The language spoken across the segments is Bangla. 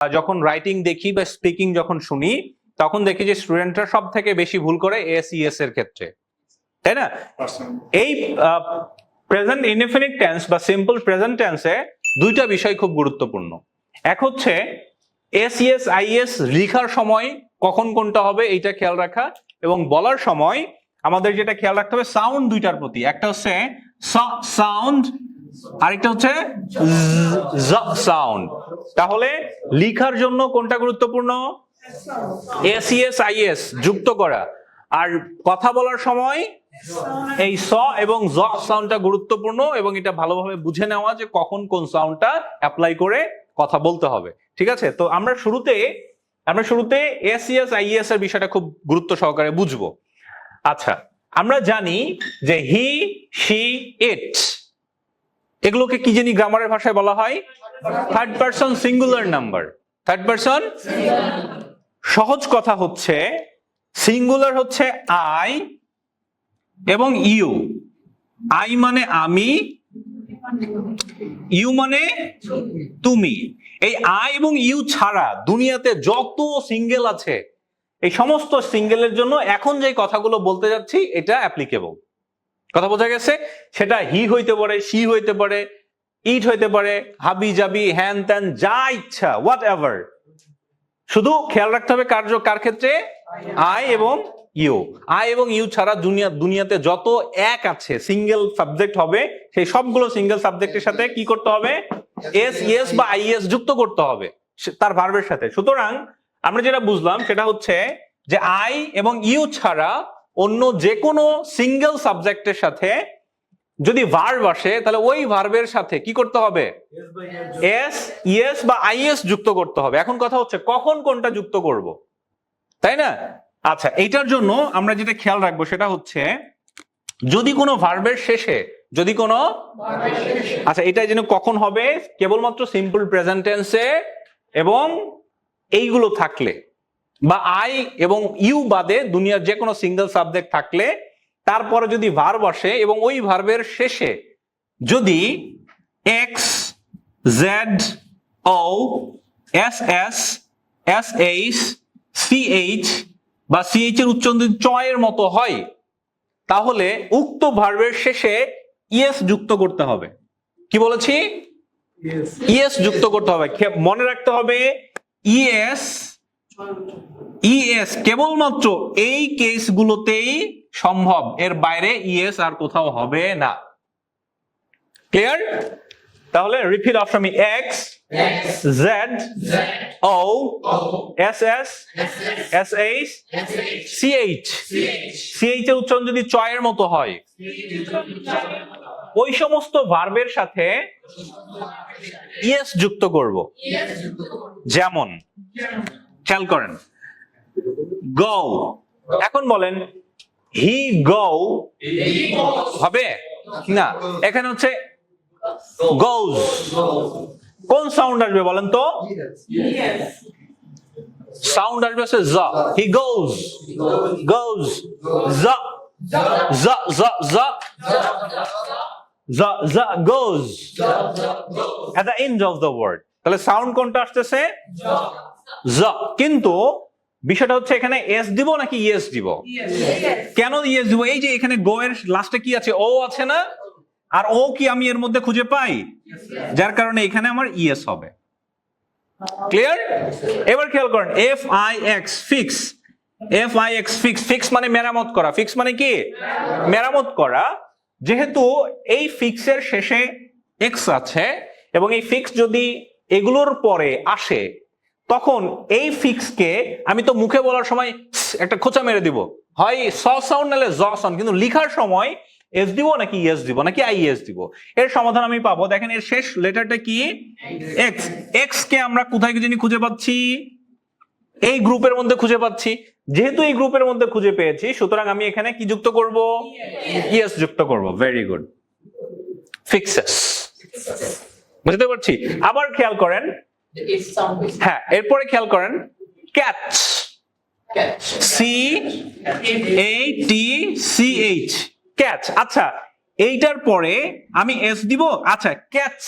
যখন রাইটিং দেখি বা স্পিকিং যখন শুনি তখন দেখি যে স্টুডেন্টরা সব থেকে বেশি ভুল করে এস ইএস এর ক্ষেত্রে, তাই না? এই প্রেজেন্ট ইনডেফিনিট টেন্স বা সিম্পল প্রেজেন্ট টেন্সে দুইটা বিষয় খুব গুরুত্বপূর্ণ। এক হচ্ছে এস ইএস আইএস লেখার সময় কখন কোনটা হবে এইটা খেয়াল রাখা, এবং বলার সময় আমাদের যেটা খেয়াল রাখতে হবে সাউন্ড দুইটার প্রতি, একটা হচ্ছে সাউন্ড আরেকটা হচ্ছে সাউন্ড। তাহলে লেখার জন্য কোনটা গুরুত্বপূর্ণ? এস ইএস আইএস যুক্ত করা, আর কথা বলার সময় এই স এবং জ সাউন্ডটা গুরুত্বপূর্ণ, এবং এটা ভালোভাবে বুঝে নেওয়া যে কখন কোন সাউন্ডটা অ্যাপ্লাই করে কথা বলতে হবে। ঠিক আছে, তো আমরা শুরুতে এস ইএস আইএস এর বিষয়টা খুব গুরুত্ব সহকারে বুঝবো। আচ্ছা, আমরা জানি যে হি শি ইট এগুলোকে কি জানি গ্রামারের ভাষায় বলা হয় third person singular number. Third person সহজ কথা হচ্ছে সিঙ্গুলার হচ্ছে আই এবং ইউ। আই মানে আমি, ইউ মানে তুমি। এই আই এবং ইউ ছাড়া দুনিয়াতে যত সিঙ্গেল আছে এই সমস্ত সিঙ্গেলের জন্য এখন যে কথাগুলো বলতে যাচ্ছি এটা অ্যাপ্লিকেবল। কথা বোঝা গেছে? সেটা হি হইতে পারে, শি হইতে পারে, ইট হইতে পারে, হাবি জাবি, হ্যান ত্যান, যা ইচ্ছা, হোয়াট এভার। শুধু খেয়াল রাখতে হবে কার ক্ষেত্রে? আই এবং ইউ। আই এবং ইউ ছাড়া দুনিয়াতে যত এক আছে সিঙ্গেল সাবজেক্ট হবে সেই সবগুলো সিঙ্গেল সাবজেক্টের সাথে কি করতে হবে? এস ইএস বা আইএস যুক্ত করতে হবে তার ভার্বের সাথে। সুতরাং আমরা যেটা বুঝলাম সেটা হচ্ছে যে আই এবং ইউ ছাড়া অন্য যে কোনো সিঙ্গেল সাবজেক্টের সাথে যদি ভার্ব আসে তাহলে ওই ভার্বের সাথে কি করতে হবে? এস ইএস বা আইএস যুক্ত করতে হবে। এখন কথা হচ্ছে কখন কোনটা যুক্ত করব, তাই না? আচ্ছা, এইটার জন্য আমরা যেটা খেয়াল রাখবো সেটা হচ্ছে যদি কোনো ভার্বের শেষে আচ্ছা, এটা যেন কখন হবে? কেবলমাত্র সিম্পল প্রেজেন্ট টেন্সে এবং এইগুলো থাকলে, বা আই এবং ইউ বাদে দুনিয়ার যে কোনো সিঙ্গেল সাবজেক্ট থাকলে তারপরে যদি ভার্ব আসে এবং ওই ভার্বের শেষে যদি X, Z, O, S S, S H, CH বা সিএইচ এর উচ্চারণ যদি চয়ের মতো হয় তাহলে উক্ত ভার্বের শেষে ইএস যুক্ত করতে হবে। কি বলেছি? ইএস যুক্ত করতে হবে। মনে রাখতে হবে ইএস কেবলমাত্র এই কেসগুলোতেই সম্ভব, এর বাইরে ইএস আর কোথাও হবে না। ক্লিয়ার? তাহলে repeat after me. X, Z, O, S S, S H, CH. CH এর উচ্চারণ যদি চয়ের মতো হয় ওই সমস্ত ভার্বের সাথে ইএস যুক্ত করব। যেমন খেয়াল করেন গো। এখন বলেন হি গো হবে না, এখানে হচ্ছে গোজ। কোন সাউন্ড আসবে বলেন তো? সাউন্ড আসবে হচ্ছে জ। হি গোজ, গোজ, জ, জ, জ, জ, জ, জ, গোজ at the end of the word। তাহলে সাউন্ড কোনটা আসতেছে? জ। কিন্তু বিষয়টা হচ্ছে এখানে এস দিব নাকি ইএস দিব? কেন ইএস দিব? এই যে এখানে গো এর লাস্টে কি আছে? ও আছে না? আর ও কি আমি এর মধ্যে খুঁজে পাই? যার কারণে এখানে আমার ইএস হবে। ক্লিয়ার? এবার খেয়াল করেন F I x fix. F I x fix, fix মানে মেরামত করা। ফিক্স মানে কি? মেরামত করা। যেহেতু এই ফিক্সের শেষে এক্স আছে এবং এই ফিক্স যদি এগুলোর পরে আসে তখন এই ফিক্সকে আমি তো মুখে বলার সময় একটা খোঁচা মেরে দিব, হয় স সাউন্ড নালে জ সাউন্ড, কিন্তু লেখার সময় এস দিব নাকি ইএস দিব নাকি আইএস দিব? এর সমাধান আমি পাবো। দেখেন এর শেষ লেটারটা কি? এক্স। এক্স কে আমরা কোথায় জানি খুঁজে পাচ্ছি? এই গ্রুপের মধ্যে খুঁজে পাচ্ছি। যেহেতু এই গ্রুপের মধ্যে খুঁজে পেয়েছি সুতরাং আমি এখানে কি যুক্ত করব? ইএস যুক্ত করব। Very good, fixes. বুঝতে পারছি? আবার খেয়াল করেন, হ্যাঁ এরপরে খেয়াল করেন ক্যাচ। CATCH, catch. আচ্ছা, এইটার পরে আমি এস দিব। আচ্ছা, ক্যাচ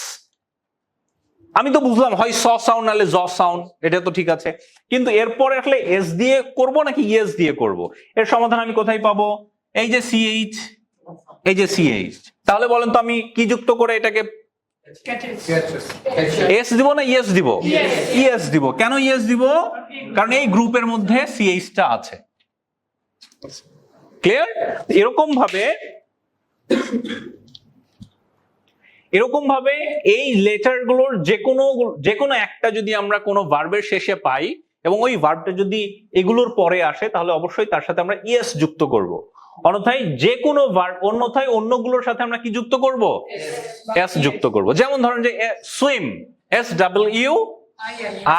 আমি তো বুঝলাম হয় স সাউন্ড নাহলে জ সাউন্ড, এটা তো ঠিক আছে, কিন্তু এরপরে আসলে এস দিয়ে করব নাকি ইএস দিয়ে করব, এর সমাধান আমি কোথায় পাবো? এই যে সিএইচ, এই যে সিএইচ। তাহলে বলেন তো আমি কি যুক্ত করে এটাকে এস দিব না ইএস দিব? ইএস দিব। কেন ইএস দিব? কারণ এই গ্রুপের মধ্যে সিএইচটা আছে। ক্লিয়ার? এরকম ভাবে এই লেটার গুলোর যে কোনো একটা যদি আমরা কোনো ভার্বের শেষে পাই এবং ওই ভার্বটা যদি এগুলোর পরে আসে, তাহলে অবশ্যই তার সাথে আমরা ইএস যুক্ত করব। অন্যথায় যে কোনো ভার্ব, অন্যথায় অন্যগুলোর সাথে আমরা কি যুক্ত করব? এস যুক্ত করব। যেমন ধরেন যে swim, S double U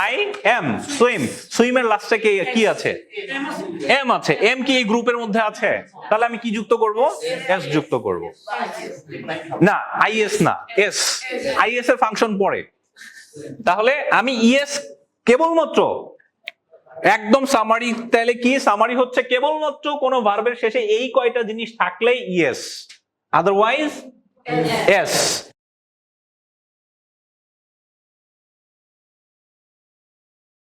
I M, swim. সুইমের লাস্টে কি আছে? এম আছে। এম কি এই গ্রুপের মধ্যে আছে? তাহলে আমি কি যুক্ত করব? এস যুক্ত করব। না, আইএস না, এস। আইএস এর ফাংশন পরে। তাহলে আমি ইএস কেবলমাত্র একদম সামারি, তাহলে কি সামারি হচ্ছে কেবলমাত্র কোন ভার্বের শেষে এই কয়টা জিনিস থাকলেই ইএস, আদারওয়াইজ এস।